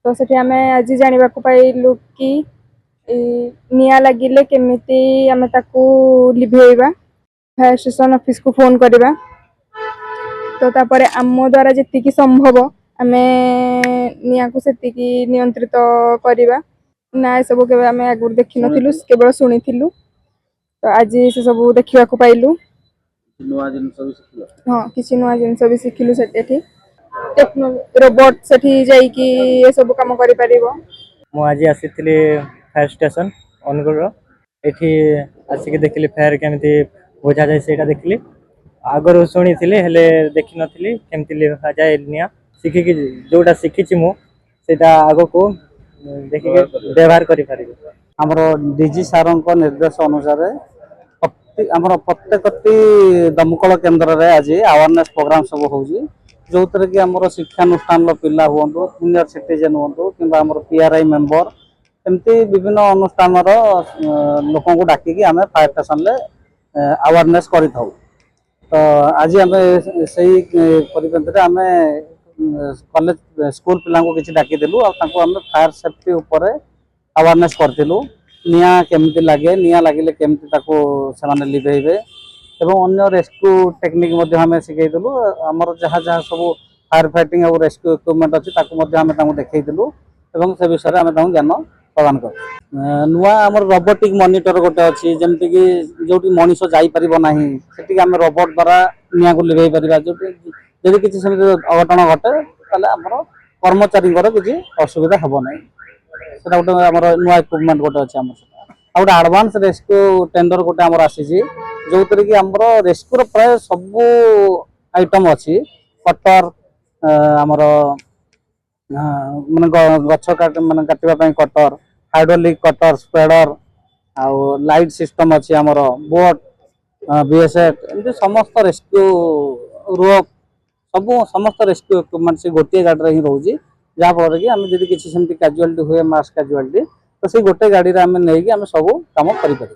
तो सेठी आमे आज जानिबा को पाइलु कि निया लगिले केमिति आमे ताकू लिभेइबा फायर स्टेशन ऑफिस को फोन करबा। तो तापर आम द्वारा जेतिकी संभव आमे निया को सेतिकी नियंत्रित करबा ना सब केबे आमे आगुर देखि नथिलु केवल सुनिथिलु। तो आज से सब देखा पाइलु नुआ जिनस भी शिखिलो। हाँ किसी नुआ जिनस भी शिखिलु सेठी रोबोट सेठी जाइकी ए सब काम करि परिबो। मु आज आसीथिली फायर स्टेशन अनुगुल एठी आसिक देखिली फायर केमती बुझा जाए सेटा देखिली आगर शुणी हेले देखि नथिली केमती लिखा जाए निया शिखिकी जोटा शिखिची मु सेटा आगो को देखि व्यवहार करि परिबो। हमरो डीजी सारंको निर्देश अनुसार हमरो प्रत्येकटी दमकल केन्द्र रे आज अवेयरनेस प्रोग्राम सब होउजी जो तरह कि हमरो शिक्षानुष्ठान पिला हुअंतु सीनियर सिटीजन हुअंतु किंबा हमरो पीआरआई मेंबर एमती विभिन्न अनुष्ठान रो लोकों को डाकी कि हमें फायर स्टेशन ले अवेयरनेस करि थाउ। तो आज हमें सही परिप्रेक्षित हमें कॉलेज स्कूल पिला को किछि डाकी देलु आ ताको हमें फायर सेफ्टी ऊपर अवेयरनेस करथिलु निया केमती लागे निया लागिले केमती ताको सेमाने लिभेइबे एवं अन्य रेस्क्यू टेक्निक मध्ये हमें सिखाई देलु हमर जहा जहा सब फायर फाइटिंग और रेस्क्यू इक्विपमेंट अछि ताको मध्ये हमें ताको देखाई देलु एवं से विषय हमें ताको ज्ञान प्रदान कर। नुआ हमर रोबोटिक मॉनिटर गोटे अछि जेमति कि जोटी मनुष्य जाई परिबो नाही सेठी हमें रोबोट द्वारा निया को लिभेइ परिबा जोटी जदि किछि समिति अघटन घटे ताले हमर कर्मचारी घर किछि असुविधा हबो नाही सेटा गोटे हमर नुआ इक्विपमेंट गोटे अछि हमर आ गोटे एडवांस रेस्क्यू टेंडर गोटे हमर आसीछि जो तरी कि हमर रेस्क्यू रो प्राय सब आइटम अछि कटर हमर माने गछ काट माने काटिबा पई कटर हाइड्रोलिक कटर स्प्रेडर आ लाइट सिस्टम अछि हमर बोट बीएसएफ एमती समस्त रेस्क्यू रोप सब समस्त रेस्क्यू इक्विपमेंट से गोटे गाड़ी रे ही रहउजी जहाँ फल कि आम जब किसी सेमती कैजुआलिटी हुए मास कैजुआलिटी तो से गोटे गाड़ी रे आम नहीं सब कम करें।